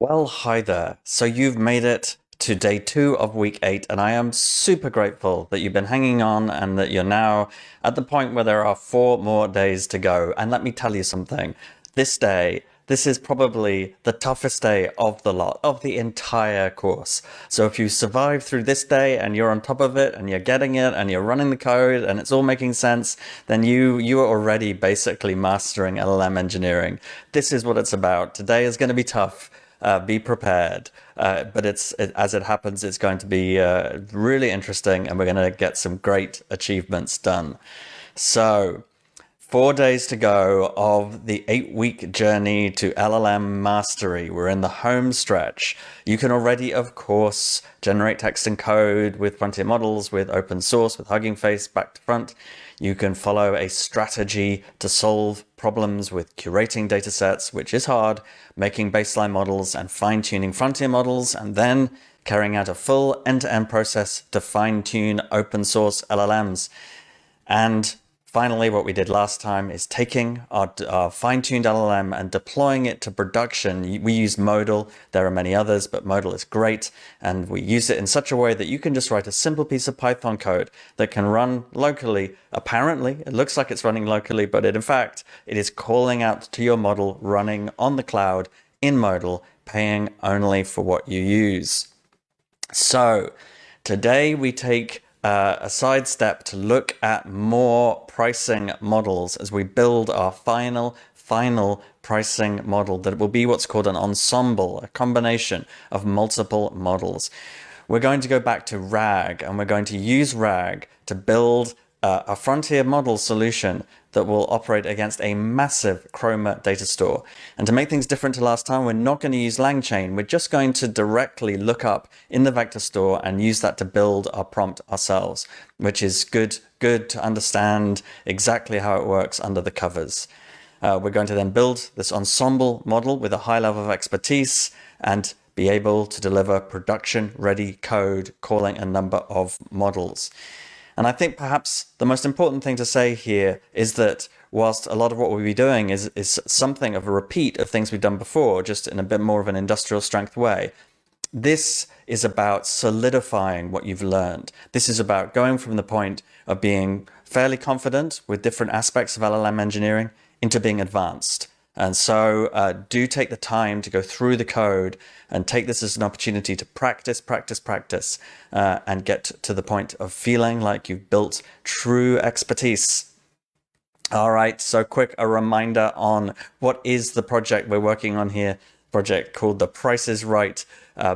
Well, hi there. So you've made it to day 2 of week 8, and I am super grateful that you've been hanging on and that you're now at the point where there are 4 more days to go. And let me tell you something. This is probably the toughest day of the lot, of the entire course. So if you survive through this day and you're on top of it and you're getting it and you're running the code and it's all making sense, then you are already basically mastering LLM engineering. This is what it's about. Today is going to be tough. Be prepared. But as it happens, it's going to be really interesting, and we're going to get some great achievements done. So, 4 days to go of the 8-week journey to LLM mastery. We're in the home stretch. You can already, of course, generate text and code with frontier models, with open source, with Hugging Face back to front. You can follow a strategy to solve problems with curating datasets, which is hard, making baseline models and fine-tuning frontier models, and then carrying out a full end-to-end process to fine-tune open source LLMs. And finally, what we did last time is taking our fine-tuned LLM and deploying it to production. We used Modal. There are many others, but Modal is great. And we use it in such a way that you can just write a simple piece of Python code that can run locally. Apparently, it looks like it's running locally, but in fact, it is calling out to your model running on the cloud in Modal, paying only for what you use. So today we take a sidestep to look at more pricing models as we build our final pricing model that will be what's called an ensemble, a combination of multiple models. We're going to go back to RAG, and we're going to use RAG to build a frontier model solution that will operate against a massive Chroma data store. And to make things different to last time, we're not going to use LangChain. We're just going to directly look up in the vector store and use that to build our prompt ourselves, which is good to understand exactly how it works under the covers. We're going to then build this ensemble model with a high level of expertise and be able to deliver production-ready code calling a number of models. And I think perhaps the most important thing to say here is that whilst a lot of what we'll be doing is something of a repeat of things we've done before, just in a bit more of an industrial strength way, this is about solidifying what you've learned. This is about going from the point of being fairly confident with different aspects of LLM engineering into being advanced. And so do take the time to go through the code and take this as an opportunity to practice, and get to the point of feeling like you've built true expertise. All right, so a reminder on what is the project we're working on here. Project called The Price is Right,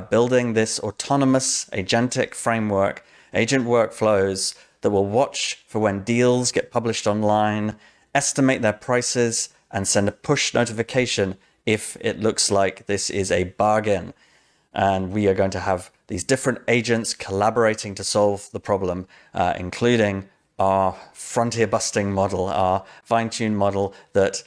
building this autonomous agentic framework, agent workflows that will watch for when deals get published online, estimate their prices, and send a push notification if it looks like this is a bargain. And we are going to have these different agents collaborating to solve the problem, including our frontier-busting model, our fine-tuned model that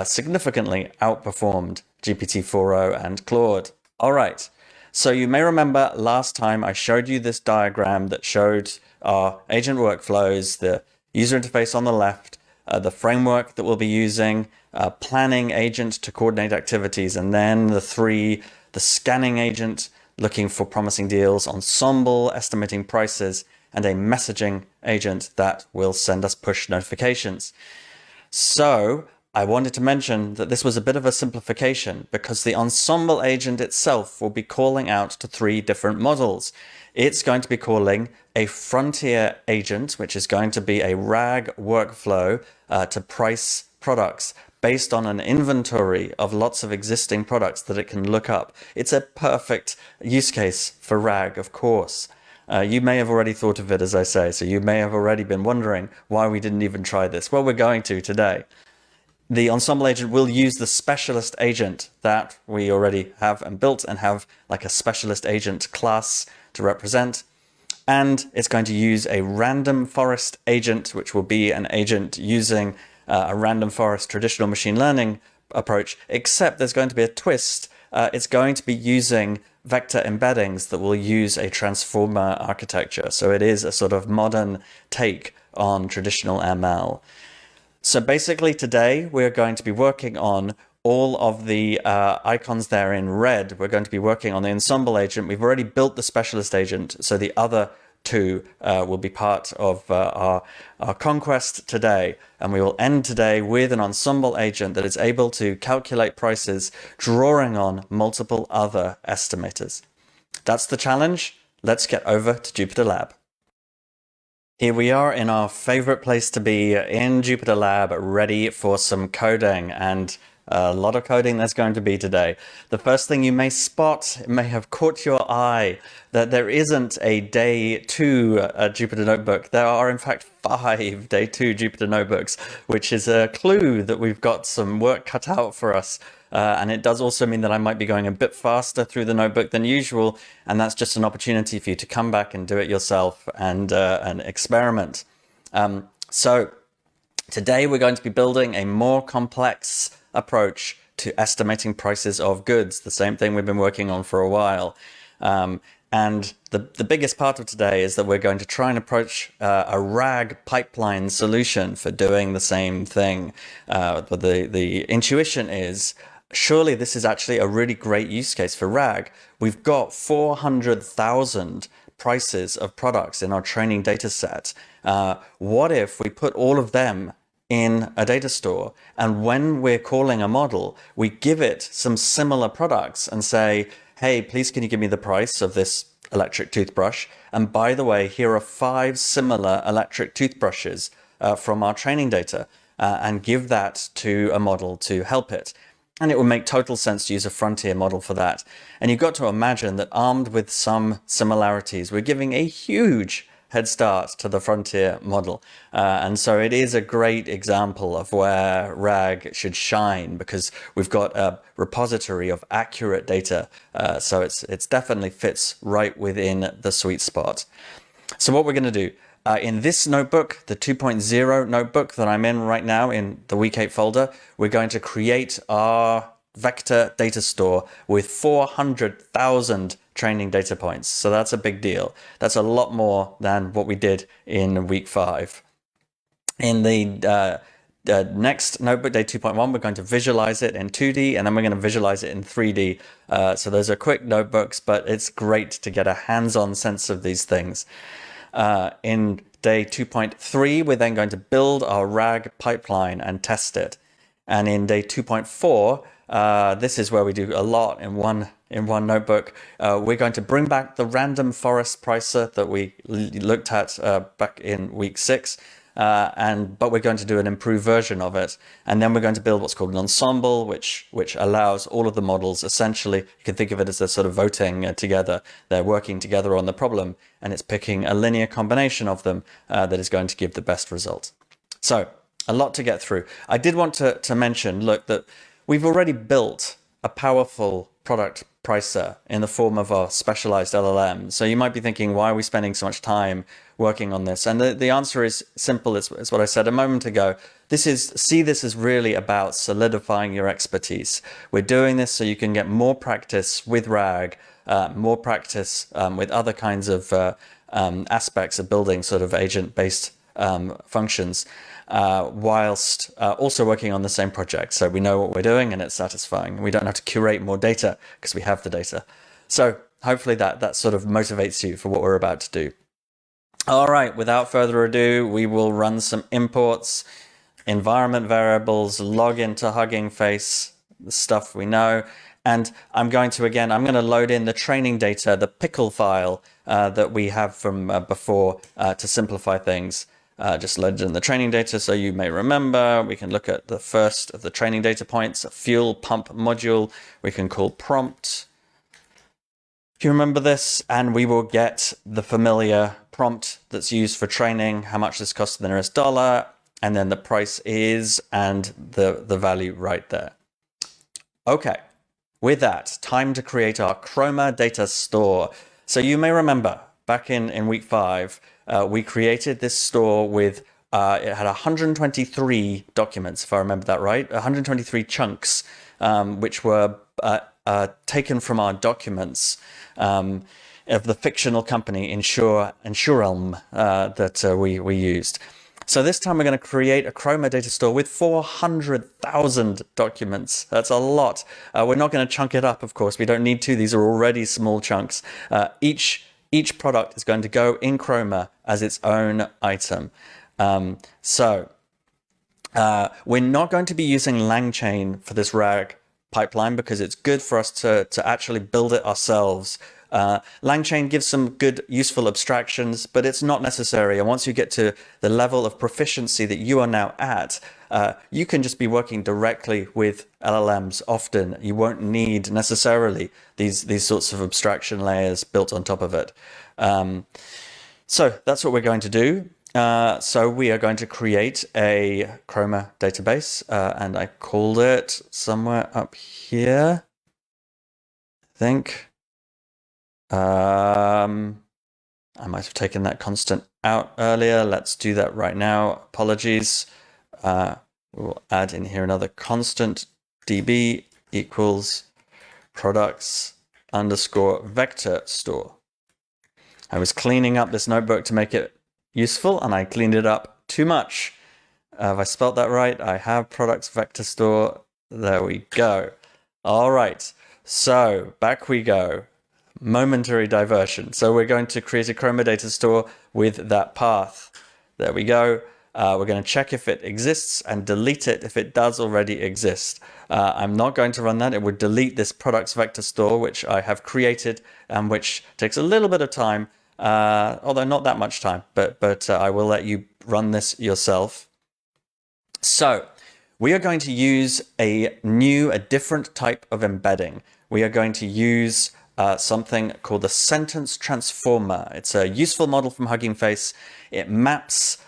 significantly outperformed GPT-4o and Claude. All right, so you may remember last time I showed you this diagram that showed our agent workflows, the user interface on the left, the framework that we'll be using, planning agent to coordinate activities, and then the scanning agent looking for promising deals, ensemble estimating prices, and a messaging agent that will send us push notifications. So I wanted to mention that this was a bit of a simplification because the ensemble agent itself will be calling out to 3 different models. It's going to be calling a frontier agent, which is going to be a RAG workflow to price products based on an inventory of lots of existing products that it can look up. It's a perfect use case for RAG, of course. You may have already thought of it, as I say, so you may have already been wondering why we didn't even try this. Well, we're going to today. The ensemble agent will use the specialist agent that we already have and built and have like a specialist agent class to represent. And it's going to use a random forest agent, which will be an agent using a random forest traditional machine learning approach, except there's going to be a twist. It's going to be using vector embeddings that will use a transformer architecture. So it is a sort of modern take on traditional ML. So basically today we're going to be working on all of the icons there in red, we're going to be working on the ensemble agent. We've already built the specialist agent, so the other two will be part of our conquest today. And we will end today with an ensemble agent that is able to calculate prices, drawing on multiple other estimators. That's the challenge. Let's get over to Jupyter Lab. Here we are in our favorite place to be, in Jupyter Lab, ready for some coding, and a lot of coding there's going to be today. The first thing you may spot, it may have caught your eye, that there isn't a day 2 Jupyter Notebook. There are in fact 5 day 2 Jupyter Notebooks, which is a clue that we've got some work cut out for us. And it does also mean that I might be going a bit faster through the notebook than usual, and that's just an opportunity for you to come back and do it yourself and experiment. So today we're going to be building a more complex approach to estimating prices of goods, the same thing we've been working on for a while. And the biggest part of today is that we're going to try and approach a RAG pipeline solution for doing the same thing. But the intuition is, surely this is actually a really great use case for RAG. We've got 400,000 prices of products in our training data set. What if we put all of them in a data store, and when we're calling a model, we give it some similar products and say, hey, please can you give me the price of this electric toothbrush? And by the way, here are 5 similar electric toothbrushes from our training data, and give that to a model to help it. And it would make total sense to use a frontier model for that. And you've got to imagine that armed with some similarities, we're giving a huge head start to the frontier model. And so it is a great example of where RAG should shine, because we've got a repository of accurate data. So it's definitely fits right within the sweet spot. So what we're going to do, in this notebook, the 2.0 notebook that I'm in right now in the week 8 folder, we're going to create our vector data store with 400,000 training data points. So that's a big deal. That's a lot more than what we did in week 5. In the next notebook, day 2.1, we're going to visualize it in 2D, and then we're going to visualize it in 3D. So those are quick notebooks, but it's great to get a hands-on sense of these things. In day 2.3, we're then going to build our RAG pipeline and test it. And in day 2.4, this is where we do a lot in one notebook. We're going to bring back the random forest pricer that we looked at back in week 6. But we're going to do an improved version of it. And then we're going to build what's called an ensemble, which allows all of the models, essentially, you can think of it as they're sort of voting together. They're working together on the problem, and it's picking a linear combination of them that is going to give the best result. So a lot to get through. I did want to mention, look, that we've already built a powerful product pricer in the form of our specialized LLM. So you might be thinking, why are we spending so much time working on this? And the answer is simple. It's what I said a moment ago. See this as really about solidifying your expertise. We're doing this so you can get more practice with RAG, more practice with other kinds of aspects of building sort of agent-based functions, whilst also working on the same project. So we know what we're doing and it's satisfying. We don't have to curate more data because we have the data. So hopefully that sort of motivates you for what we're about to do. All right, without further ado, we will run some imports, environment variables, log into Hugging Face, the stuff we know. And I'm going to load in the training data, the pickle file that we have from before to simplify things. Just loaded in the training data so you may remember. We can look at the first of the training data points, a fuel pump module we can call prompt. If you remember this, and we will get the familiar prompt that's used for training, how much this costs the nearest dollar, and then the price is, and the value right there. Okay, with that, time to create our Chroma data store. So you may remember back in week 5, we created this store with, it had 123 documents, if I remember that right, 123 chunks, which were taken from our documents of the fictional company Insurelm that we used. So this time we're going to create a Chroma data store with 400,000 documents. That's a lot. We're not going to chunk it up, of course. We don't need to. These are already small chunks. Each product is going to go in Chroma as its own item. We're not going to be using LangChain for this RAG pipeline because it's good for us to actually build it ourselves. LangChain gives some good, useful abstractions, but it's not necessary. And once you get to the level of proficiency that you are now at, you can just be working directly with LLMs often. You won't need necessarily these sorts of abstraction layers built on top of it. So that's what we're going to do. So we are going to create a Chroma database, and I called it somewhere up here, I think. I might have taken that constant out earlier. Let's do that right now. Apologies. We'll add in here another constant, db equals products underscore vector store. I was cleaning up this notebook to make it useful, and I cleaned it up too much. Have I spelled that right? I have products vector store. There we go. All right. So back we go. Momentary diversion. So we're going to create a Chroma data store with that path. There we go. We're going to check if it exists and delete it if it does already exist. I'm not going to run that. It would delete this products vector store, which I have created and which takes a little bit of time, although not that much time, but I will let you run this yourself. So we are going to use a different type of embedding. We are going to use something called the sentence transformer. It's a useful model from Hugging Face. It maps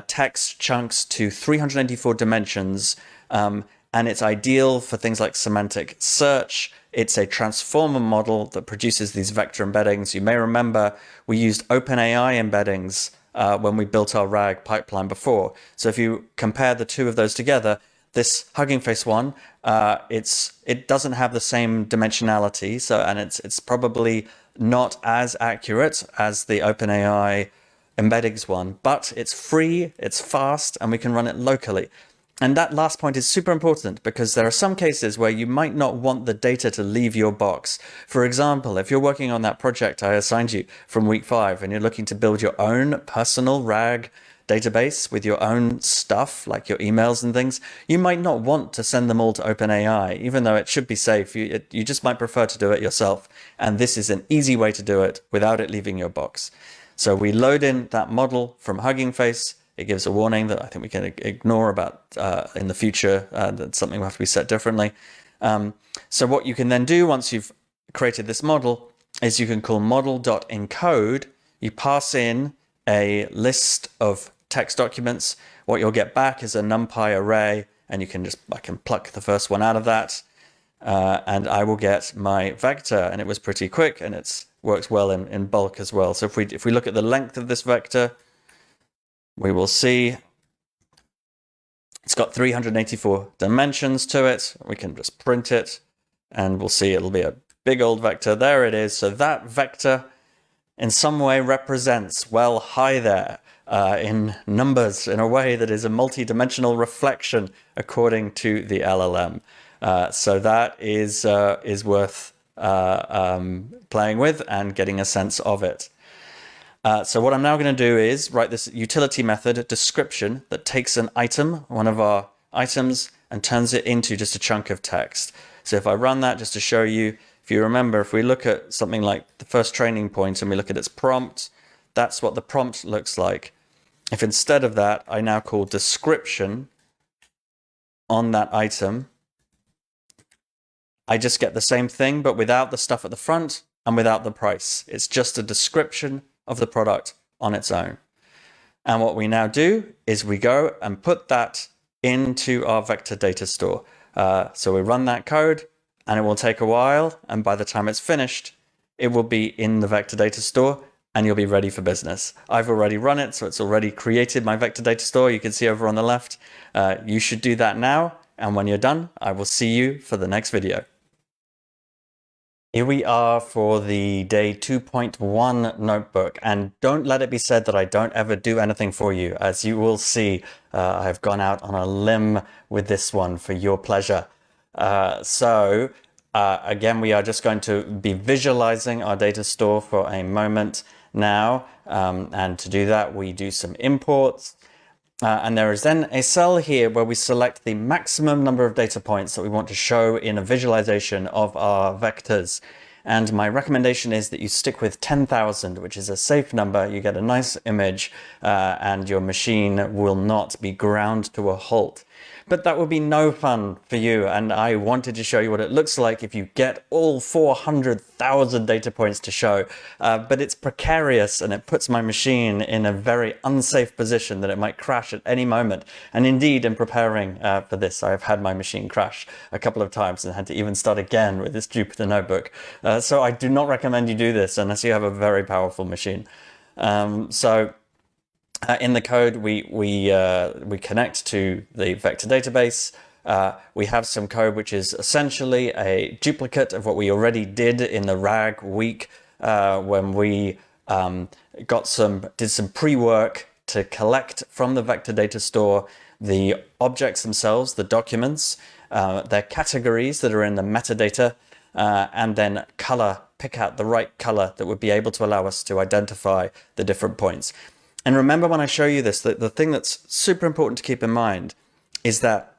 text chunks to 384 dimensions, and it's ideal for things like semantic search. It's a transformer model that produces these vector embeddings. You may remember we used OpenAI embeddings when we built our RAG pipeline before. So if you compare the two of those together, this Hugging Face one, it doesn't have the same dimensionality, and it's probably not as accurate as the OpenAI embeddings one, but it's free, it's fast, and we can run it locally. And that last point is super important because there are some cases where you might not want the data to leave your box. For example, if you're working on that project I assigned you from week 5 and you're looking to build your own personal RAG database with your own stuff, like your emails and things, you might not want to send them all to OpenAI, even though it should be safe. You just might prefer to do it yourself. And this is an easy way to do it without it leaving your box. So we load in that model from Hugging Face. It gives a warning that I think we can ignore about in the future. That's something will have to be set differently. So what you can then do once you've created this model is you can call model.encode. You pass in a list of text documents. What you'll get back is a NumPy array, and I can pluck the first one out of that, and I will get my vector. And it was pretty quick, and it works well in bulk as well. So if we look at the length of this vector, we will see it's got 384 dimensions to it. We can just print it, and we'll see it'll be a big old vector. There it is. So that vector in some way represents, well, hi there, in numbers, in a way that is a multi-dimensional reflection according to the LLM. So that is worth playing with and getting a sense of it. So what I'm now going to do is write this utility method description that takes an item, one of our items, and turns it into just a chunk of text. So if I run that just to show you, if you remember, if we look at something like the first training point and we look at its prompt, that's what the prompt looks like. If instead of that, I now call description on that item, I just get the same thing, but without the stuff at the front and without the price. It's just a description of the product on its own. And what we now do is we go and put that into our vector data store. So we run that code, and it will take a while. And by the time it's finished, it will be in the vector data store, and you'll be ready for business. I've already run it, so it's already created my vector data store. You can see over on the left. You should do that now. And when you're done, I will see you for the next video. Here we are for the day 2.1 notebook, and don't let it be said that I don't ever do anything for you. As you will see, I've gone out on a limb with this one for your pleasure. Again, we are just going to be visualizing our data store for a moment now, and to do that, we do some imports. And there is then a cell here where we select the maximum number of data points that we want to show in a visualization of our vectors. And my recommendation is that you stick with 10,000, which is a safe number. You get a nice image, and your machine will not be ground to a halt. But that would be no fun for you, and I wanted to show you what it looks like if you get all 400,000 data points to show. But it's precarious, and it puts my machine in a very unsafe position that it might crash at any moment. And indeed, in preparing for this, I've had my machine crash a couple of times and had to even start again with this Jupyter notebook. So I do not recommend you do this unless you have a very powerful machine. In the code, we connect to the vector database. We have some code which is essentially a duplicate of what we already did in the RAG week when we did some pre-work to collect from the vector data store the objects themselves, the documents, their categories that are in the metadata, and then pick out the right color that would be able to allow us to identify the different points. And remember when I show you this, the thing that's super important to keep in mind is that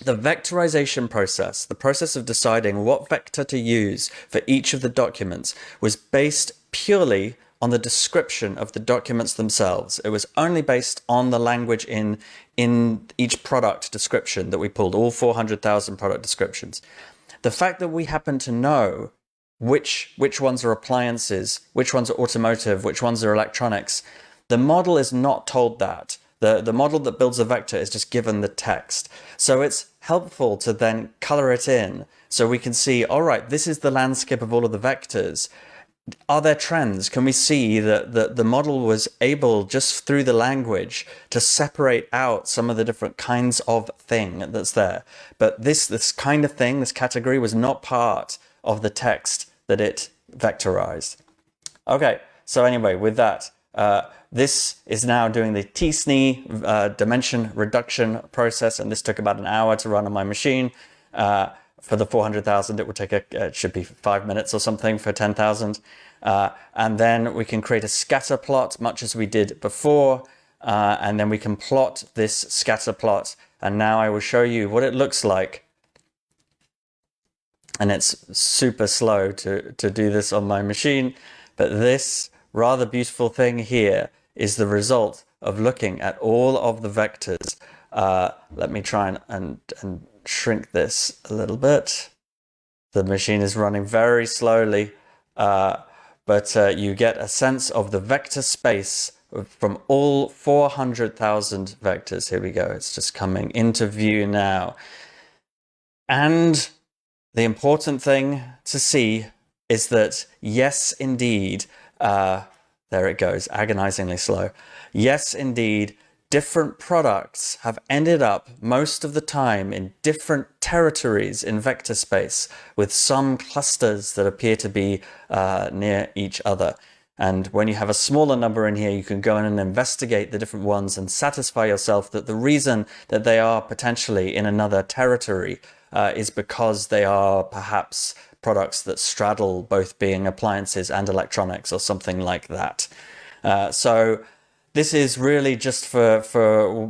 the vectorization process, the process of deciding what vector to use for each of the documents, was based purely on the description of the documents themselves. It was only based on the language in each product description that we pulled, all 400,000 product descriptions. The fact that we happen to know which ones are appliances, which ones are automotive, which ones are electronics, the model is not told that. The model that builds a vector is just given the text. So it's helpful to then color it in so we can see, all right, this is the landscape of all of the vectors. Are there trends? Can we see that the model was able, just through the language, to separate out some of the different kinds of thing that's there? But this kind of thing, this category, was not part of the text that it vectorized. Okay, so anyway, with that, this is now doing the t-SNE dimension reduction process, and this took about an hour to run on my machine. For the 400,000, it would take it should be 5 minutes or something for 10,000. And then we can create a scatter plot, much as we did before, and then we can plot this scatter plot. And now I will show you what it looks like. And it's super slow to do this on my machine, but this rather beautiful thing here is the result of looking at all of the vectors. Let me try and shrink this a little bit. The machine is running very slowly, but you get a sense of the vector space from all 400,000 vectors. Here we go. It's just coming into view now. And the important thing to see is that, yes, indeed, there it goes, agonizingly slow. Yes, indeed, different products have ended up most of the time in different territories in vector space, with some clusters that appear to be near each other. And when you have a smaller number in here, you can go in and investigate the different ones and satisfy yourself that the reason that they are potentially in another territory is because they are perhaps products that straddle both being appliances and electronics or something like that. So this is really just for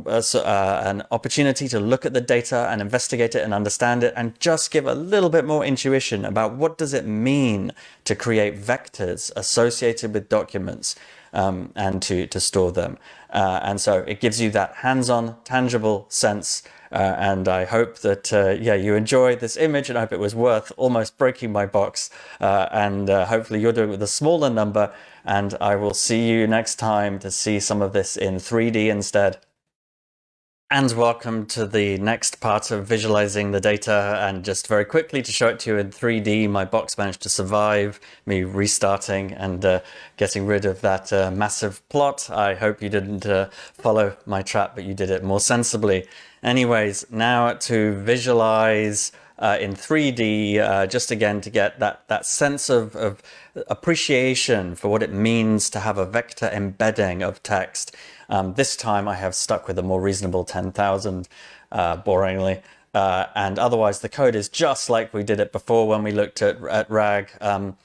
an opportunity to look at the data and investigate it and understand it, and just give a little bit more intuition about what does it mean to create vectors associated with documents and to store them. And so it gives you that hands-on, tangible sense. And I hope that, you enjoy this image, and I hope it was worth almost breaking my box. And hopefully you're doing it with a smaller number, and I will see you next time to see some of this in 3D instead. And welcome to the next part of visualizing the data. And just very quickly to show it to you in 3D, my box managed to survive me restarting and getting rid of that massive plot. I hope you didn't follow my trap, but you did it more sensibly. Anyways, now to visualize in 3D, just again to get that sense of appreciation for what it means to have a vector embedding of text. This time I have stuck with a more reasonable 10,000, boringly. And otherwise the code is just like we did it before when we looked at RAG, and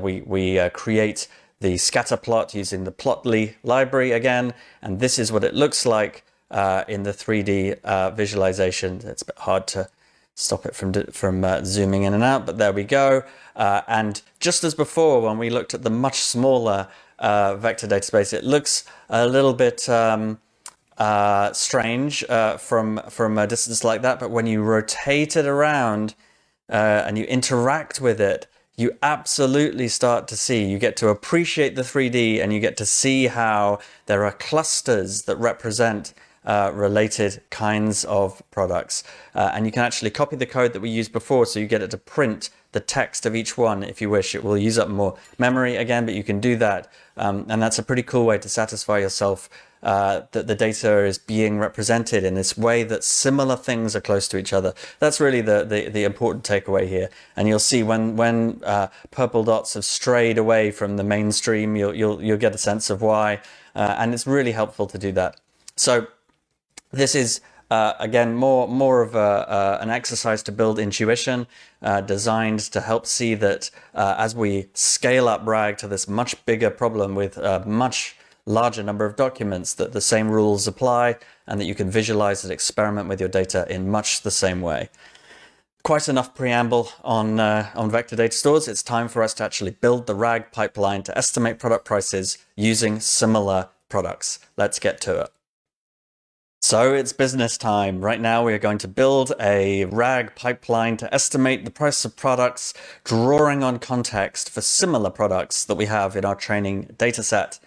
we create the scatter plot using the Plotly library again, and this is what it looks like in the 3D visualization. It's a bit hard to stop it from zooming in and out, but there we go. And just as before, when we looked at the much smaller vector database, it looks a little bit strange from a distance like that, but when you rotate it around and you interact with it, you absolutely start to see, you get to appreciate the 3D, and you get to see how there are clusters that represent related kinds of products. And you can actually copy the code that we used before, so you get it to print the text of each one if you wish. It will use up more memory again, but you can do that. And that's a pretty cool way to satisfy yourself that the data is being represented in this way that similar things are close to each other. That's really the important takeaway here. And you'll see when purple dots have strayed away from the mainstream, you'll get a sense of why. And it's really helpful to do that. So this is again more of an exercise to build intuition, designed to help see that as we scale up RAG to this much bigger problem with much larger number of documents, that the same rules apply, and that you can visualize and experiment with your data in much the same way. Quite enough preamble on vector data stores. It's time for us to actually build the RAG pipeline to estimate product prices using similar products. Let's get to it. So it's business time. Right now we are going to build a RAG pipeline to estimate the price of products, drawing on context for similar products that we have in our training data set.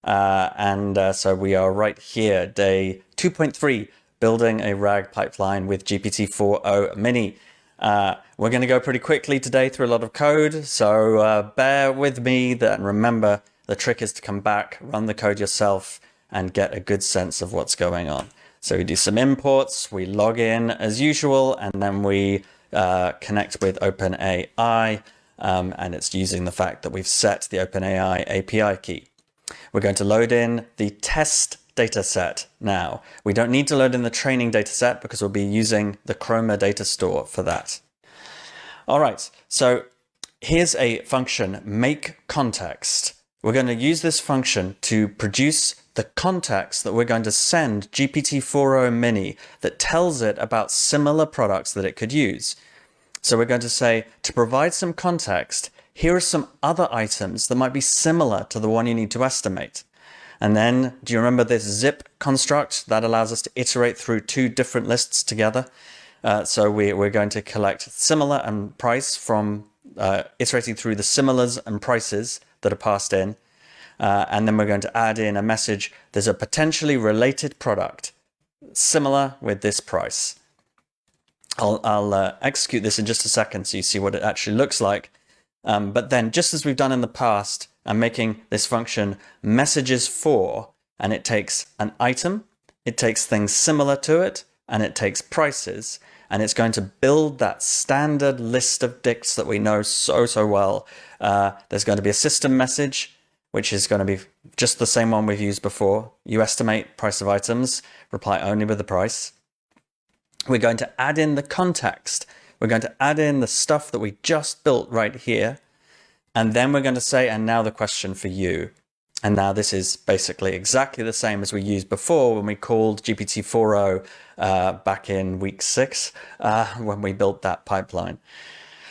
So we are right here, day 2.3, building a RAG pipeline with GPT-4o Mini. We're going to go pretty quickly today through a lot of code, so bear with me. And remember, the trick is to come back, run the code yourself, and get a good sense of what's going on. So we do some imports, we log in as usual, and then we connect with OpenAI, and it's using the fact that we've set the OpenAI API key. We're going to load in the test data set now. We don't need to load in the training data set because we'll be using the Chroma data store for that. All right, so here's a function, make context. We're going to use this function to produce the context that we're going to send GPT-4o Mini that tells it about similar products that it could use. So we're going to say, to provide some context, here are some other items that might be similar to the one you need to estimate. And then, do you remember this zip construct that allows us to iterate through two different lists together? So we're going to collect similar and price from iterating through the similars and prices that are passed in. And then we're going to add in a message. There's a potentially related product similar with this price. I'll execute this in just a second so you see what it actually looks like. But then, just as we've done in the past, I'm making this function messages for, and it takes an item, it takes things similar to it, and it takes prices, and it's going to build that standard list of dicts that we know so well. There's going to be a system message, which is going to be just the same one we've used before. You estimate price of items, reply only with the price. We're going to add in the context. We're going to add in the stuff that we just built right here. And then we're going to say, and now the question for you. And now this is basically exactly the same as we used before when we called GPT-4o back in week 6, when we built that pipeline.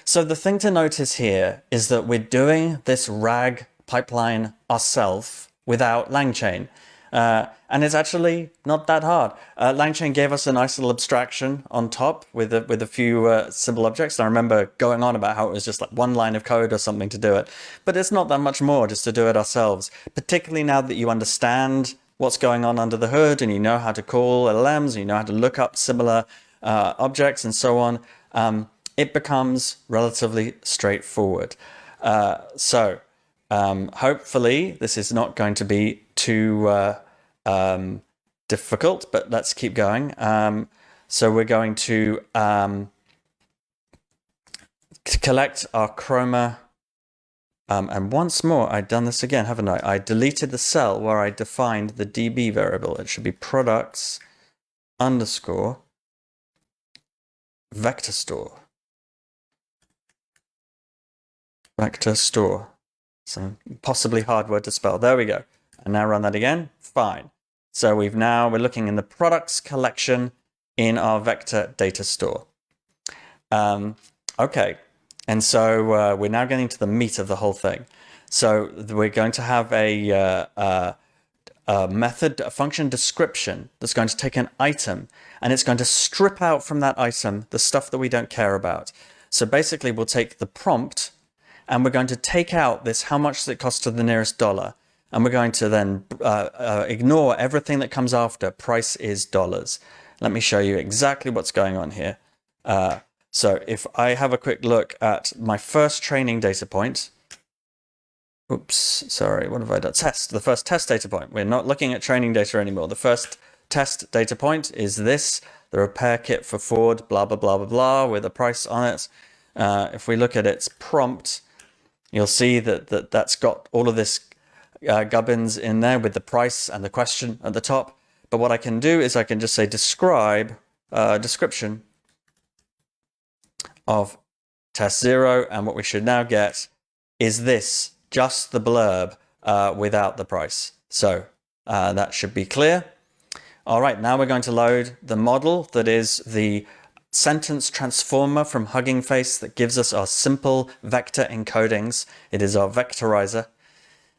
So the thing to notice here is that we're doing this RAG pipeline ourselves without LangChain. And it's actually not that hard. LangChain gave us a nice little abstraction on top with a few simple objects. And I remember going on about how it was just like one line of code or something to do it. But it's not that much more just to do it ourselves, particularly now that you understand what's going on under the hood and you know how to call LLMs and you know how to look up similar objects and so on. It becomes relatively straightforward. Hopefully this is not going to be too difficult, but let's keep going. So we're going to collect our Chroma. And once more, I've done this again, haven't I? I deleted the cell where I defined the DB variable. It should be products underscore vector store. Vector store. Some possibly hard word to spell. There we go. And now run that again. Fine. So we're looking in the products collection in our vector data store. Okay. And so we're now getting to the meat of the whole thing. So we're going to have a method, a function description that's going to take an item and it's going to strip out from that item the stuff that we don't care about. So basically we'll take the prompt and we're going to take out this how much does it cost to the nearest dollar. And we're going to then ignore everything that comes after price is dollars. Let me show you exactly what's going on here. So if I have a quick look at my first training data point, oops, sorry, what have I done? Test, the first test data point. We're not looking at training data anymore. The first test data point is this, the repair kit for Ford, blah, blah, blah, blah, blah, with a price on it. If we look at its prompt, you'll see that that's got all of this gubbins in there with the price and the question at the top. But what I can do is I can just say describe, description of test 0, and what we should now get is this, just the blurb without the price. So that should be clear. All right, now we're going to load the model that is the sentence transformer from Hugging Face that gives us our simple vector encodings. It is our vectorizer.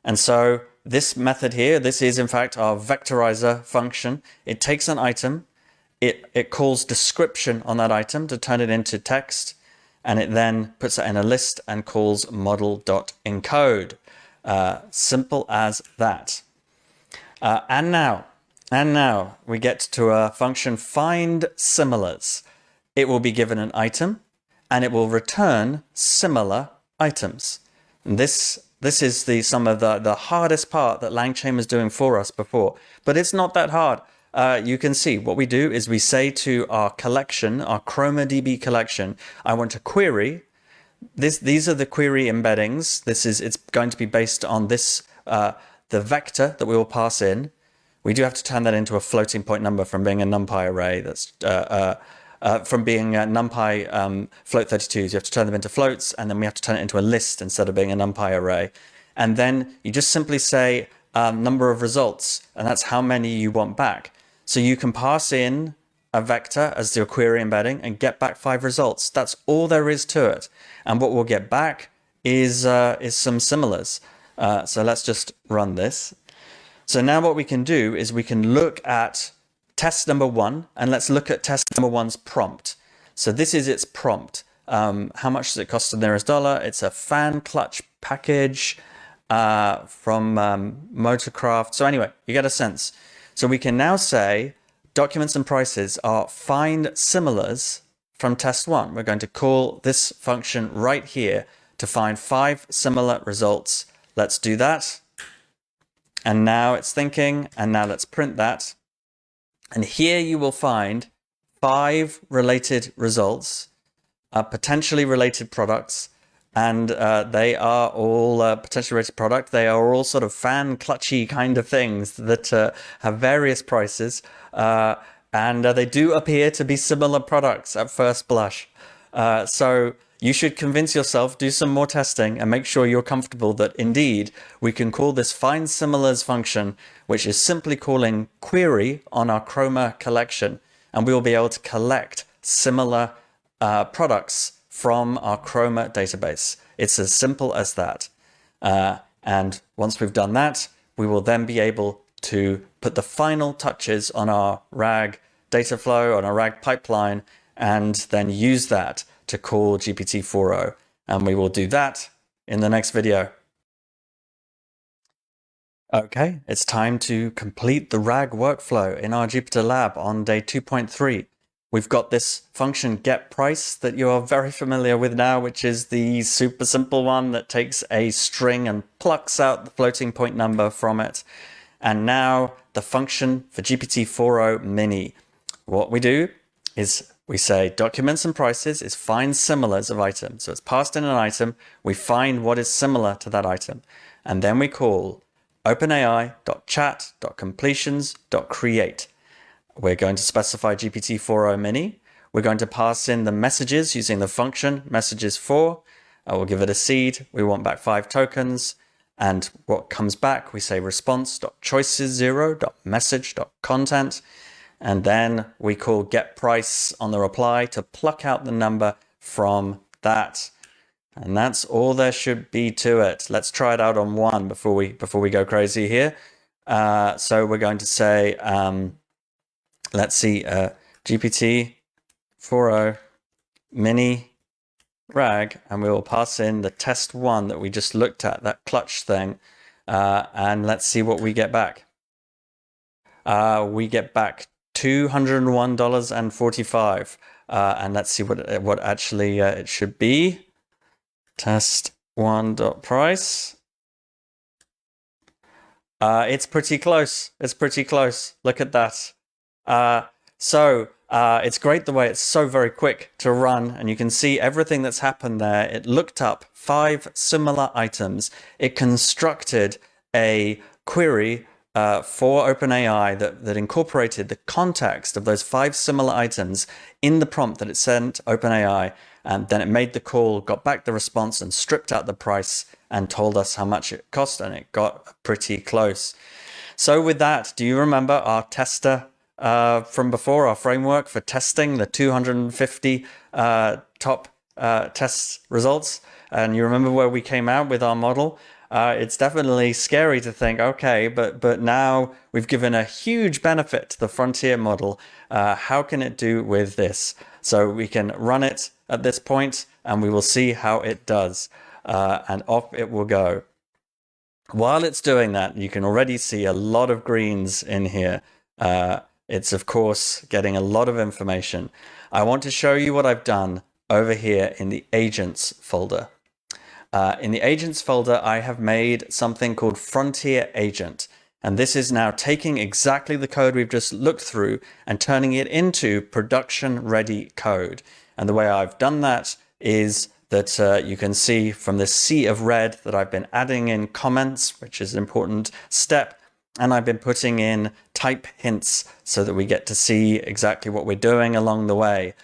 And so this method here, this is in fact our vectorizer function. It takes an item, it calls description on that item to turn it into text, and it then puts it in a list and calls model.encode. Simple as that. And now we get to a function find similars. It will be given an item and it will return similar items. And this is some of the hardest part that LangChain was doing for us before, but it's not that hard. You can see what we do is we say to our collection, our ChromaDB collection, I want to query. These are the query embeddings. It's going to be based on this, the vector that we will pass in. We do have to turn that into a floating point number from being a NumPy array. That's from being a NumPy float 32s. You have to turn them into floats, and then we have to turn it into a list instead of being a NumPy array. And then you just simply say number of results, and that's how many you want back. So you can pass in a vector as your query embedding and get back 5 results. That's all there is to it. And what we'll get back is some similars. So let's just run this. So now what we can do is we can look at test number 1, and let's look at test number 1's prompt. So this is its prompt. How much does it cost to the nearest dollar? It's a fan clutch package from Motorcraft. So anyway, you get a sense. So we can now say documents and prices are find similars from test 1. We're going to call this function right here to find 5 similar results. Let's do that. And now it's thinking, and now let's print that. And here you will find 5 related results, potentially related products, and they are all potentially related product. They are all sort of fan clutchy kind of things that have various prices, and they do appear to be similar products at first blush. So you should convince yourself, do some more testing, and make sure you're comfortable that indeed we can call this find similars function, which is simply calling query on our Chroma collection, and we will be able to collect similar products from our Chroma database. It's as simple as that. And once we've done that, we will then be able to put the final touches on our RAG data flow, on our RAG pipeline, and then use that to call GPT-4o. And we will do that in the next video. Okay, it's time to complete the RAG workflow in our Jupyter lab on day 2.3. We've got this function getPrice that you are very familiar with now, which is the super simple one that takes a string and plucks out the floating point number from it. And now the function for GPT-4o mini. What we do is we say documents and prices is find similars of items. So it's passed in an item. We find what is similar to that item. And then we call openai.chat.completions.create. We're going to specify GPT-4o mini. We're going to pass in the messages using the function messages4. We'll give it a seed. We want back 5 tokens. And what comes back, we say response.choices0.message.content. And then we call getPrice on the reply to pluck out the number from that. And that's all there should be to it. Let's try it out on one before we go crazy here. So we're going to say, let's see, GPT-4o mini RAG, and we will pass in the test one that we just looked at, that clutch thing, and let's see what we get back. We get back $201.45, and let's see what actually it should be. Test one.price. It's pretty close. It's pretty close. Look at that. It's great the way it's so very quick to run, and you can see everything that's happened there. It looked up 5 similar items. It constructed a query for OpenAI that incorporated the context of those 5 similar items in the prompt that it sent OpenAI, and then it made the call, got back the response, and stripped out the price and told us how much it cost, and it got pretty close. So with that, do you remember our tester from before, our framework for testing the 250 top test results? And you remember where we came out with our model? It's definitely scary to think, okay, but now we've given a huge benefit to the frontier model. How can it do with this? So we can run it at this point, and we will see how it does. And off it will go. While it's doing that, you can already see a lot of greens in here. It's, of course, getting a lot of information. I want to show you what I've done over here in the Agents folder. In the Agents folder, I have made something called Frontier Agent. And this is now taking exactly the code we've just looked through and turning it into production-ready code. And the way I've done that is that you can see from this sea of red that I've been adding in comments, which is an important step. And I've been putting in type hints so that we get to see exactly what we're doing along the way.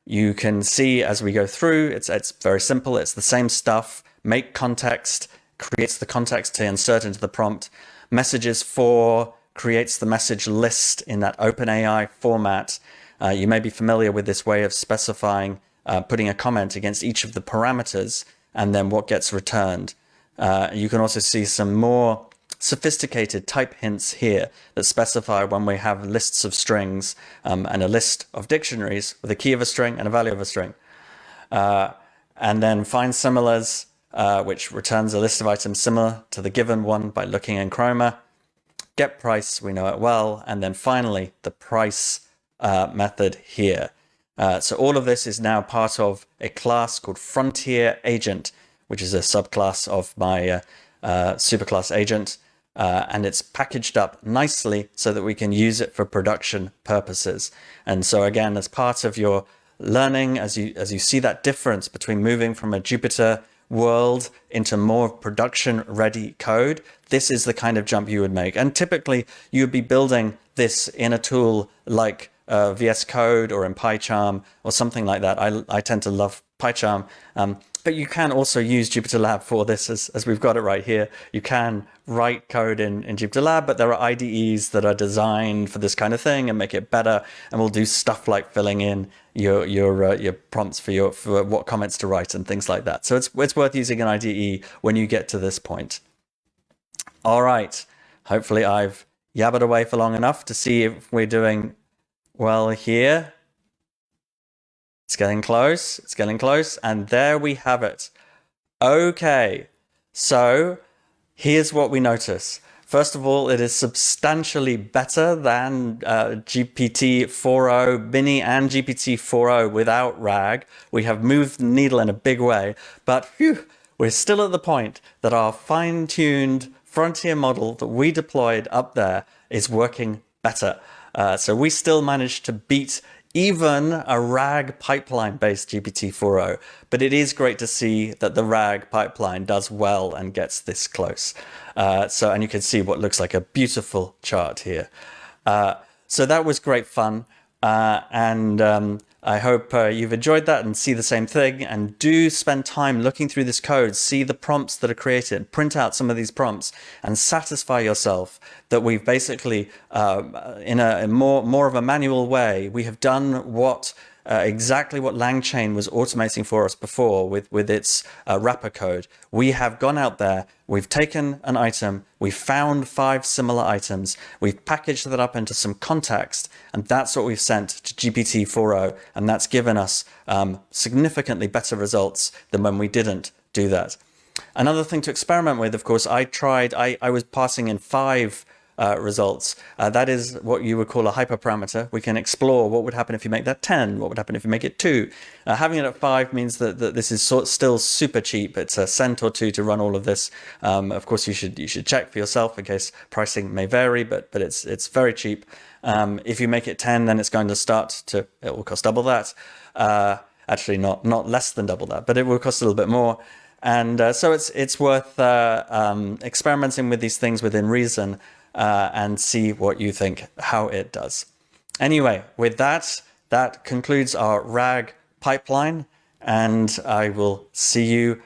You can see as we go through, it's very simple. It's the same stuff. Make context, creates the context to insert into the prompt. Messages for creates the message list in that OpenAI format. You may be familiar with this way of specifying, putting a comment against each of the parameters and then what gets returned. You can also see some more sophisticated type hints here that specify when we have lists of strings and a list of dictionaries with a key of a string and a value of a string. And then find similars, which returns a list of items similar to the given one by looking in Chroma. Get price, we know it well. And then finally, the price method here. So all of this is now part of a class called Frontier Agent, which is a subclass of my superclass agent. And it's packaged up nicely so that we can use it for production purposes. And so again, as part of your learning, as you see that difference between moving from a Jupyter world into more production-ready code, this is the kind of jump you would make. And typically, you would be building this in a tool like VS Code or in PyCharm or something like that. I tend to love PyCharm. But you can also use JupyterLab for this, as we've got it right here. You can write code in JupyterLab, but there are IDEs that are designed for this kind of thing and make it better. And we'll do stuff like filling in your prompts for what comments to write and things like that. So it's worth using an IDE when you get to this point. All right. Hopefully I've yabbered away for long enough to see if we're doing well here. It's getting close. It's getting close. And there we have it. Okay. So here's what we notice. First of all, it is substantially better than GPT-4o Mini and GPT-4o without RAG. We have moved the needle in a big way. But phew, we're still at the point that our fine-tuned frontier model that we deployed up there is working better. So we still managed to beat even a RAG pipeline-based GPT-4o. But it is great to see that the RAG pipeline does well and gets this close. And you can see what looks like a beautiful chart here. So that was great fun. I hope you've enjoyed that and see the same thing, and do spend time looking through this code, see the prompts that are created, print out some of these prompts and satisfy yourself that we've basically, in a more of a manual way, we have done what exactly what LangChain was automating for us before with its wrapper code. We have gone out there, we've taken an item, we've found 5 similar items, we've packaged that up into some context, and that's what we've sent to GPT-4o, and that's given us significantly better results than when we didn't do that. Another thing to experiment with, of course, I was passing in 5 results. That is what you would call a hyperparameter. We can explore what would happen if you make that 10, what would happen if you make it 2. Having it at 5 means that this is still super cheap. It's a cent or 2 to run all of this. Of course, you should check for yourself in case pricing may vary, but it's very cheap. If you make it 10, then it's going to it will cost double that. Actually, not less than double that, but it will cost a little bit more. And so it's worth experimenting with these things within reason. And see what you think, how it does. Anyway, with that concludes our RAG pipeline, and I will see you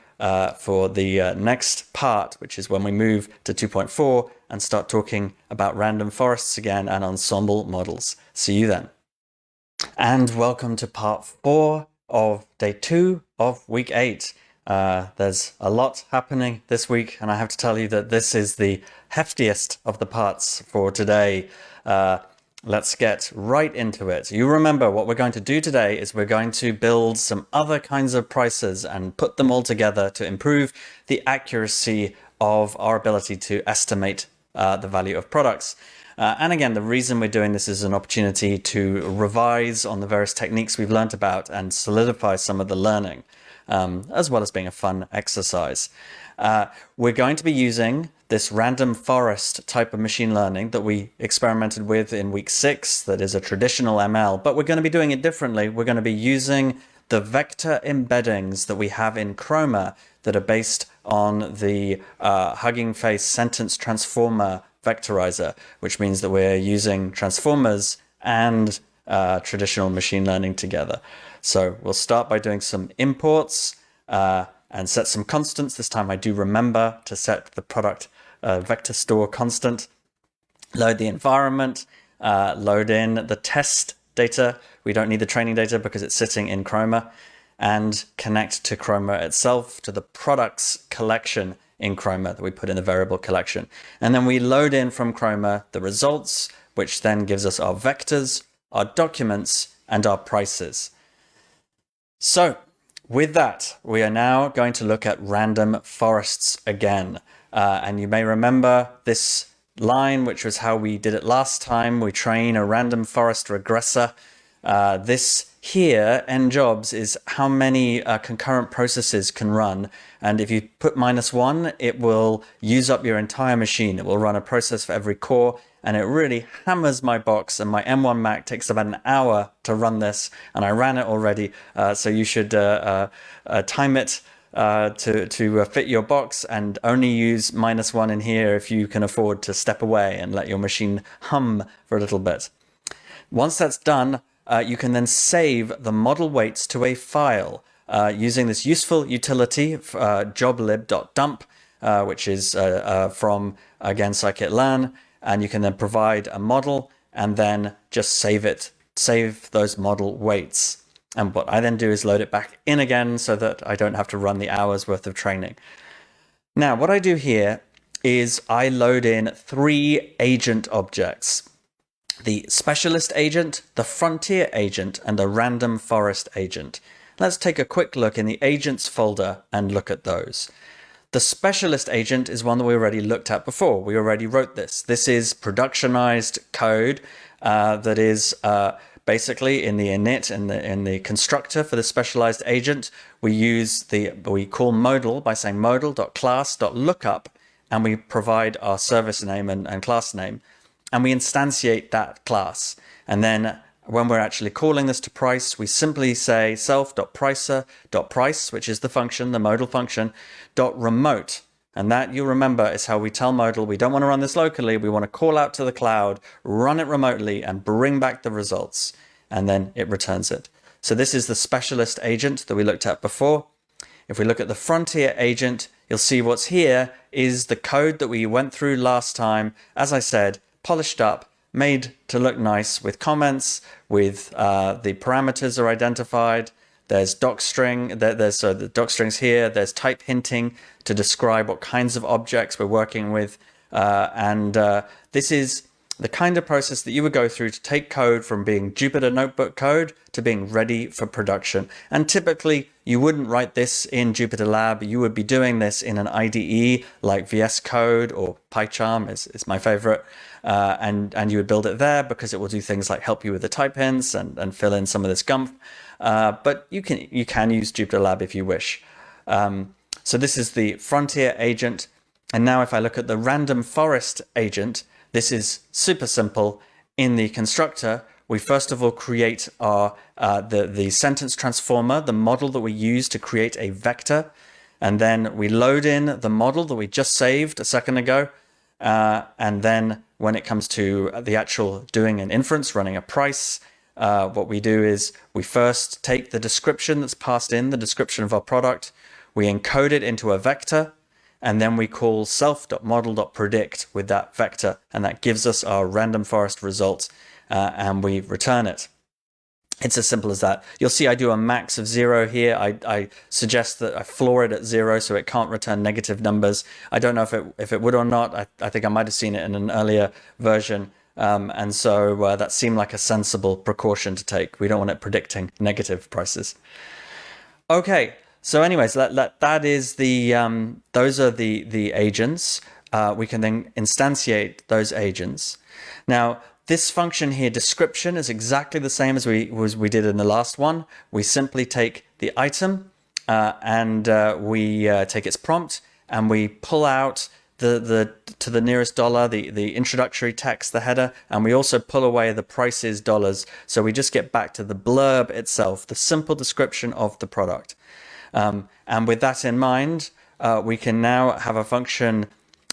for the next part, which is when we move to 2.4 and start talking about random forests again and ensemble models. See you then. And welcome to part 4 of day 2 of week 8. There's a lot happening this week, and I have to tell you that this is the heftiest of the parts for today. Let's get right into it. You remember what we're going to do today is we're going to build some other kinds of prices and put them all together to improve the accuracy of our ability to estimate the value of products. And again, the reason we're doing this is an opportunity to revise on the various techniques we've learned about and solidify some of the learning. As well as being a fun exercise. We're going to be using this random forest type of machine learning that we experimented with in week 6, that is a traditional ML, but we're going to be doing it differently. We're going to be using the vector embeddings that we have in Chroma that are based on the Hugging Face sentence transformer vectorizer, which means that we're using transformers and traditional machine learning together. So we'll start by doing some imports and set some constants. This time I do remember to set the product vector store constant. Load the environment, load in the test data. We don't need the training data because it's sitting in Chroma, and connect to Chroma itself, to the products collection in Chroma that we put in the variable collection. And then we load in from Chroma the results, which then gives us our vectors, our documents, and our prices. So with that, we are now going to look at random forests again. And you may remember this line, which was how we did it last time. We train a random forest regressor. This here, njobs, is how many concurrent processes can run. And if you put -1, it will use up your entire machine. It will run a process for every core, and it really hammers my box. And my M1 Mac takes about an hour to run this, and I ran it already. So you should time it to fit your box, and only use -1 in here if you can afford to step away and let your machine hum for a little bit. Once that's done, you can then save the model weights to a file using this useful utility, joblib.dump, which is from, again, scikit-learn. And you can then provide a model and then just save those model weights. And what I then do is load it back in again so that I don't have to run the hours worth of training. Now, what I do here is I load in 3 agent objects: the specialist agent, the frontier agent, and the random forest agent. Let's take a quick look in the agents folder and look at those. The specialist agent is one that we already looked at before. We already wrote this. This is productionized code that is basically in the init, in the constructor for the specialized agent. We call modal by saying modal.class.lookup, and we provide our service name and class name, and we instantiate that class. And then when we're actually calling this to price, we simply say self.pricer.price, which is the function, the modal function, .remote. And that, you remember, is how we tell modal, we don't want to run this locally, we want to call out to the cloud, run it remotely, and bring back the results. And then it returns it. So this is the specialist agent that we looked at before. If we look at the frontier agent, you'll see what's here is the code that we went through last time. As I said, polished up, made to look nice with comments, with the parameters are identified. There's docstring, the docstrings here. There's type hinting to describe what kinds of objects we're working with. This is the kind of process that you would go through to take code from being Jupyter Notebook code to being ready for production. And typically, you wouldn't write this in Jupyter Lab. You would be doing this in an IDE like VS Code or PyCharm is my favorite. And you would build it there because it will do things like help you with the type hints and fill in some of this gumph. But you can use Jupyter Lab if you wish. So this is the frontier agent. And now if I look at the random forest agent, this is super simple. In the constructor, we first of all create our the sentence transformer, the model that we use to create a vector. And then we load in the model that we just saved a second ago. And then when it comes to the actual doing an inference, running a price, what we do is we first take the description that's passed in, the description of our product, we encode it into a vector, and then we call self.model.predict with that vector, and that gives us our random forest result, and we return it. It's as simple as that. You'll see I do a max of 0 here. I suggest that I floor it at 0 so it can't return negative numbers. I don't know if it would or not. I think I might have seen it in an earlier version. And so that seemed like a sensible precaution to take. We don't want it predicting negative prices. Okay, so anyways, that is the those are the agents. We can then instantiate those agents. Now, this function here, description, is exactly the same as we did in the last one. We simply take the item and we take its prompt and we pull out to the nearest dollar, the introductory text, the header, and we also pull away the prices dollars. So we just get back to the blurb itself, the simple description of the product. And with that in mind, we can now have a function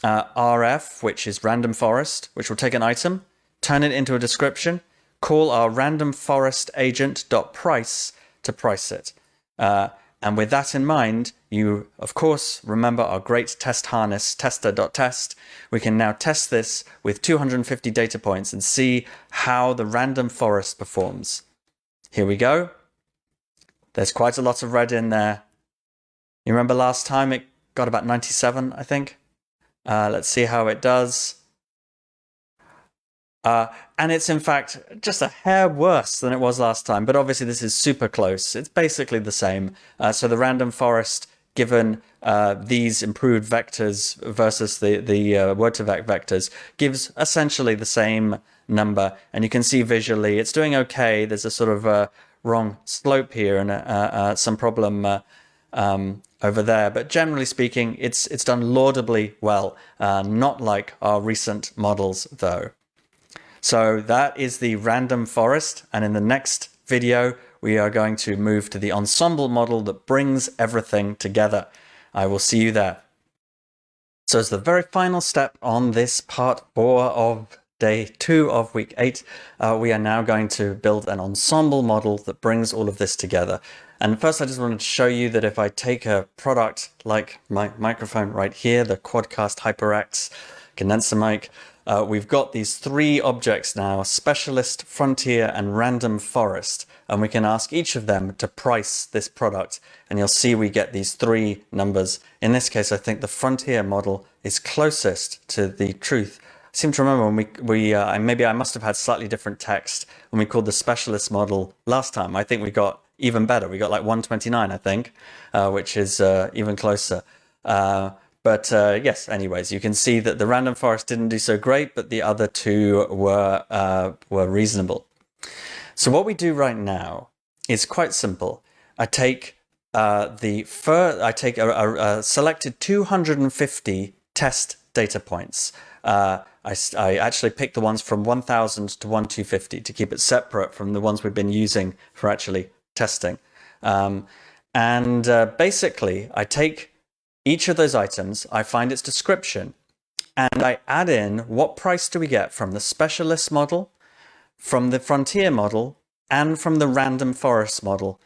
rf, which is random forest, which will take an item, turn it into a description, call our random forest agent.price to price it. And with that in mind, you, of course, remember our great test harness, tester.test. We can now test this with 250 data points and see how the random forest performs. Here we go. There's quite a lot of red in there. You remember last time it got about 97, I think? Let's see how it does. And it's in fact just a hair worse than it was last time, but obviously this is super close. It's basically the same. So the random forest, given these improved vectors versus the word-to-vec vectors, gives essentially the same number. And you can see visually it's doing okay. There's a sort of wrong slope here and some problem over there. But generally speaking, it's done laudably well, not like our recent models though. So that is the random forest, and in the next video we are going to move to the ensemble model that brings everything together. I will see you there. So as the very final step on this part 4 of day 2 of week 8, we are now going to build an ensemble model that brings all of this together. And first I just wanted to show you that if I take a product like my microphone right here, the Quadcast HyperX condenser mic, we've got these 3 objects now, specialist, frontier, and random forest. And we can ask each of them to price this product. And you'll see we get these 3 numbers. In this case, I think the frontier model is closest to the truth. I seem to remember when maybe I must have had slightly different text when we called the specialist model last time. I think we got even better. We got like 129, I think, which is even closer. But yes, anyways, you can see that the random forest didn't do so great, but the other 2 were reasonable. So what we do right now is quite simple. I take a selected 250 test data points. I I actually picked the ones from 1000 to 1250 to keep it separate from the ones we've been using for actually testing. Basically, I take each of those items, I find its description, and I add in what price do we get from the specialist model, from the frontier model, and from the random forest model.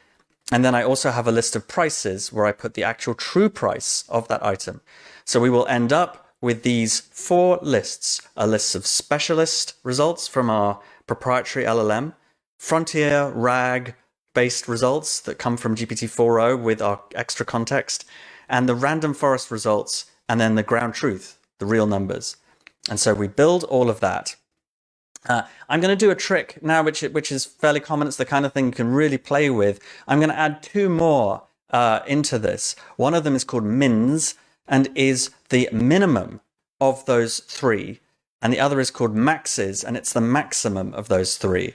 And then I also have a list of prices where I put the actual true price of that item. So we will end up with these 4 lists, a list of specialist results from our proprietary LLM, frontier RAG-based results that come from GPT-4o with our extra context, and the random forest results, and then the ground truth, the real numbers. And so we build all of that. I'm going to do a trick now, which is fairly common. It's the kind of thing you can really play with. I'm going to add 2 more into this. One of them is called mins and is the minimum of those 3. And the other is called maxes, and it's the maximum of those 3.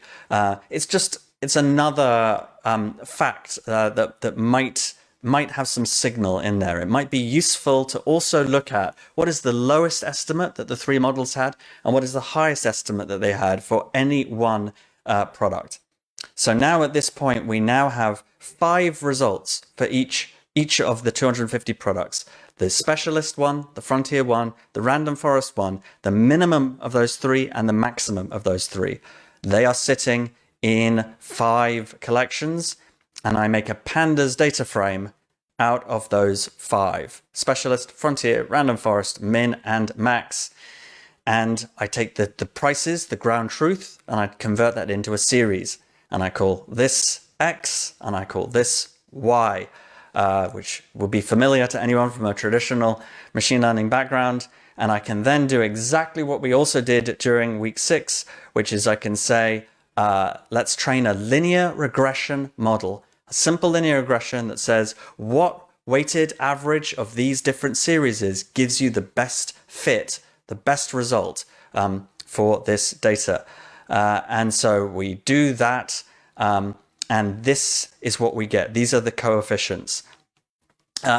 It's another fact that might have some signal in there. It might be useful to also look at what is the lowest estimate that the 3 models had and what is the highest estimate that they had for any one product. So now at this point, we now have 5 results for each of the 250 products. The specialist one, the frontier one, the random forest one, the minimum of those 3 and the maximum of those 3. They are sitting in 5 collections, and I make a pandas data frame out of those 5. Specialist, frontier, random forest, min, and max. And I take the prices, the ground truth, and I convert that into a series. And I call this X, and I call this Y, which will be familiar to anyone from a traditional machine learning background. And I can then do exactly what we also did during week 6, which is I can say, let's train a linear regression model. A simple linear regression that says what weighted average of these different series gives you the best fit, the best result for this data. And so we do that, and this is what we get. These are the coefficients.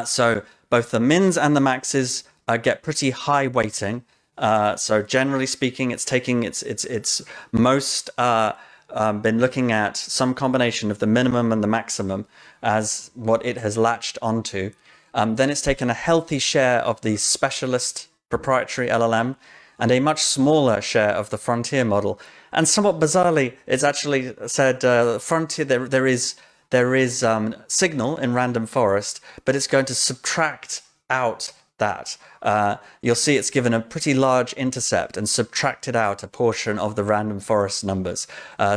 So both the mins and the maxes get pretty high weighting. So generally speaking, it's taking its most been looking at some combination of the minimum and the maximum as what it has latched onto. Then it's taken a healthy share of the specialist proprietary LLM and a much smaller share of the frontier model. And somewhat bizarrely, it's actually said frontier, there is signal in random forest, but it's going to subtract out that. You'll see it's given a pretty large intercept and subtracted out a portion of the random forest numbers.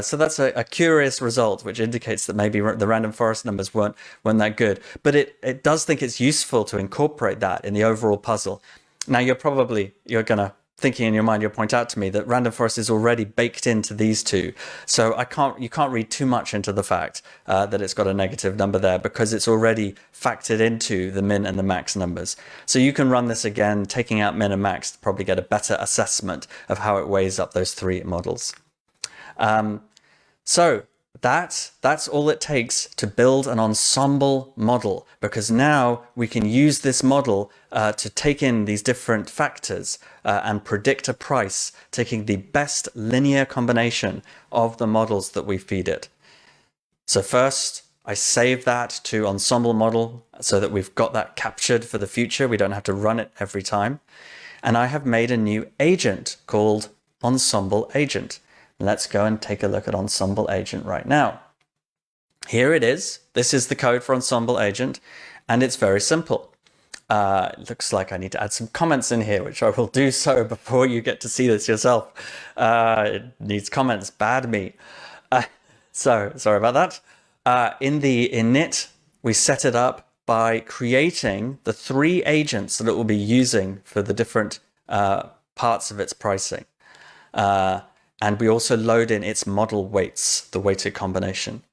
So that's a curious result, which indicates that maybe the random forest numbers weren't that good. But it does think it's useful to incorporate that in the overall puzzle. Now you're going to thinking in your mind, you'll point out to me that random forest is already baked into these 2. So you can't read too much into the fact that it's got a negative number there because it's already factored into the min and the max numbers. So you can run this again, taking out min and max to probably get a better assessment of how it weighs up those 3 models. So that's all it takes to build an ensemble model, because now we can use this model to take in these different factors and predict a price, taking the best linear combination of the models that we feed it. So first, I save that to ensemble model so that we've got that captured for the future. We don't have to run it every time. And I have made a new agent called ensemble agent. Let's go and take a look at ensemble agent right now. Here it is. This is the code for ensemble agent, and it's very simple. It looks like I need to add some comments in here, which I will do so before you get to see this yourself. It needs comments, bad me. So sorry about that. In the init, we set it up by creating the 3 agents that it will be using for the different parts of its pricing. And we also load in its model weights, the weighted combination.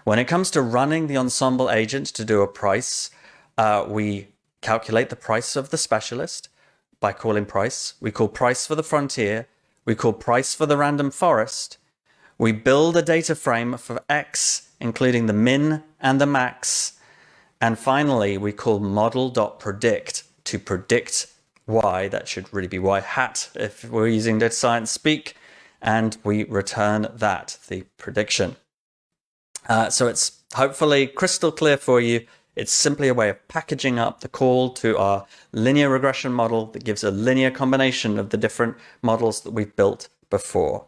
When it comes to running the ensemble agent to do a price, we calculate the price of the specialist by calling price. We call price for the frontier. We call price for the random forest. We build a data frame for X, including the min and the max. And finally, we call model.predict to predict Y. That should really be Y hat if we're using data science speak. And we return that, the prediction. So it's hopefully crystal clear for you. It's simply a way of packaging up the call to our linear regression model that gives a linear combination of the different models that we've built before.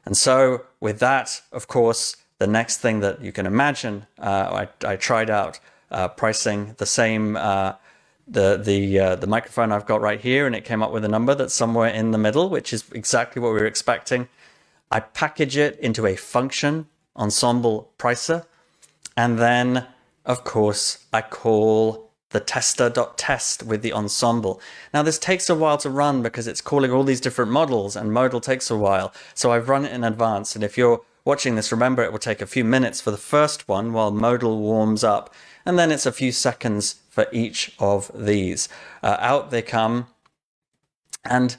And so with that, of course, the next thing that you can imagine, I tried out pricing the same the microphone I've got right here, and it came up with a number that's somewhere in the middle, which is exactly what we were expecting. I package it into a function, ensemble pricer, and then, of course, I call the tester.test with the ensemble. Now, this takes a while to run because it's calling all these different models, and modal takes a while. So I've run it in advance. And if you're watching this, remember it will take a few minutes for the first one while modal warms up. And then it's a few seconds for each of these. Out they come. And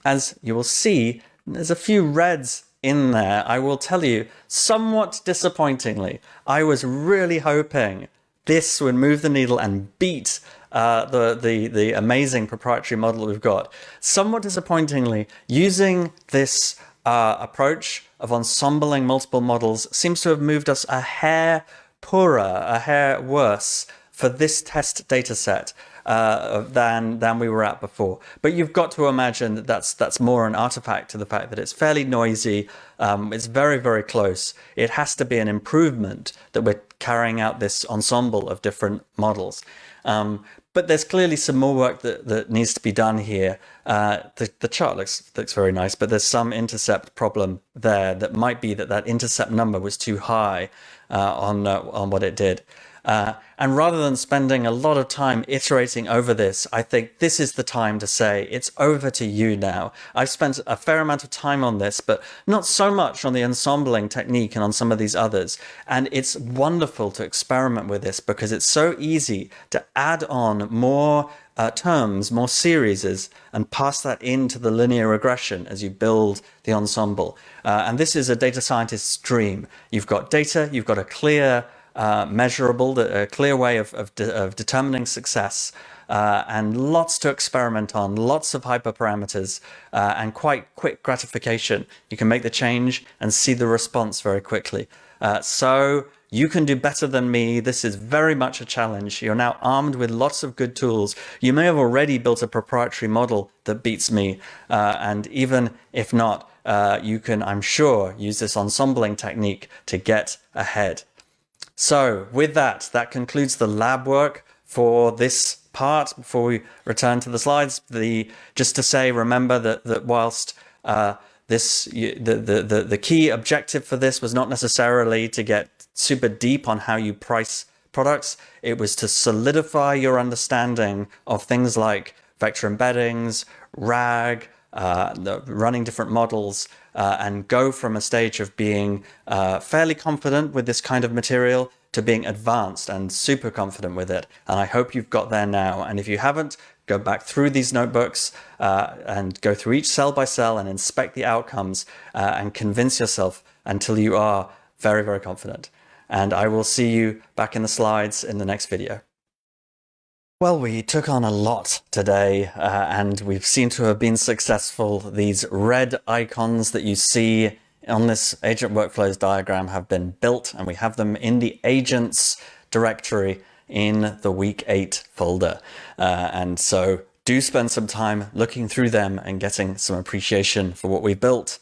as you will see, there's a few reds in there. I will tell you, somewhat disappointingly, I was really hoping this would move the needle and beat the amazing proprietary model we've got. Somewhat disappointingly, using this approach of ensembling multiple models seems to have moved us a hair poorer, a hair worse for this test data set than we were at before. But you've got to imagine that that's more an artifact to the fact that it's fairly noisy. It's very, very close. It has to be an improvement that we're carrying out this ensemble of different models. But there's clearly some more work that needs to be done here. The chart looks very nice, but there's some intercept problem there that might be that intercept number was too high on what it did. And rather than spending a lot of time iterating over this, I think this is the time to say it's over to you now. I've spent a fair amount of time on this, but not so much on the ensembling technique and on some of these others. And it's wonderful to experiment with this because it's so easy to add on more terms, more series, and pass that into the linear regression as you build the ensemble. And this is a data scientist's dream. You've got data, you've got a clear measurable, a clear way of determining success, and lots to experiment on, lots of hyperparameters, and quite quick gratification. You can make the change and see the response very quickly. So you can do better than me. This is very much a challenge. You're now armed with lots of good tools. You may have already built a proprietary model that beats me, and even if not, you can, I'm sure, use this ensembling technique to get ahead. So with that concludes the lab work for this part. Before we return to the slides, just to say, remember that whilst the key objective for this was not necessarily to get super deep on how you price products, it was to solidify your understanding of things like vector embeddings, RAG, running different models, and go from a stage of being fairly confident with this kind of material to being advanced and super confident with it. And I hope you've got there now. And if you haven't, go back through these notebooks and go through each cell by cell and inspect the outcomes and convince yourself until you are very, very confident. And I will see you back in the slides in the next video. Well, we took on a lot today, and we've seemed to have been successful. These red icons that you see on this agent workflows diagram have been built, and we have them in the agents directory in the week 8 folder. And so do spend some time looking through them and getting some appreciation for what we've built.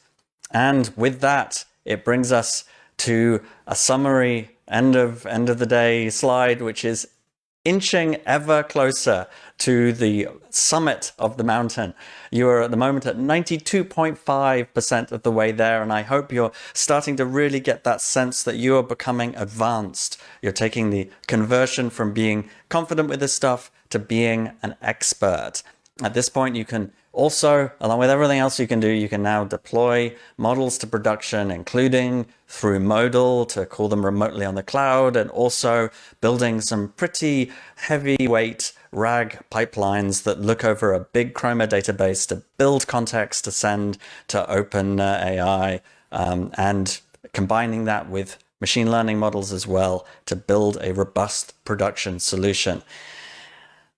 And with that, it brings us to a summary end of the day slide, which is inching ever closer to the summit of the mountain. You are at the moment at 92.5% of the way there, and I hope you're starting to really get that sense that you are becoming advanced. You're taking the conversion from being confident with this stuff to being an expert. At this point, you can also, along with everything else you can do, you can now deploy models to production, including through modal to call them remotely on the cloud, and also building some pretty heavyweight RAG pipelines that look over a big Chroma database to build context to send to OpenAI, and combining that with machine learning models as well to build a robust production solution.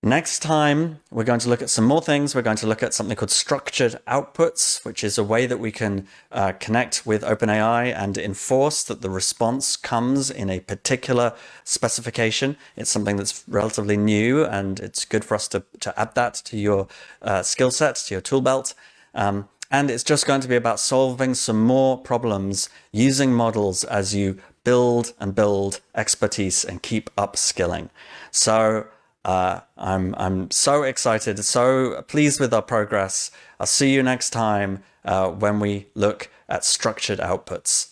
Next time, we're going to look at some more things. We're going to look at something called structured outputs, which is a way that we can connect with OpenAI and enforce that the response comes in a particular specification. It's something that's relatively new, and it's good for us to add that to your skill set, to your tool belt. And it's just going to be about solving some more problems using models as you build and build expertise and keep upskilling. So I'm so excited, so pleased with our progress. I'll see you next time when we look at structured outputs.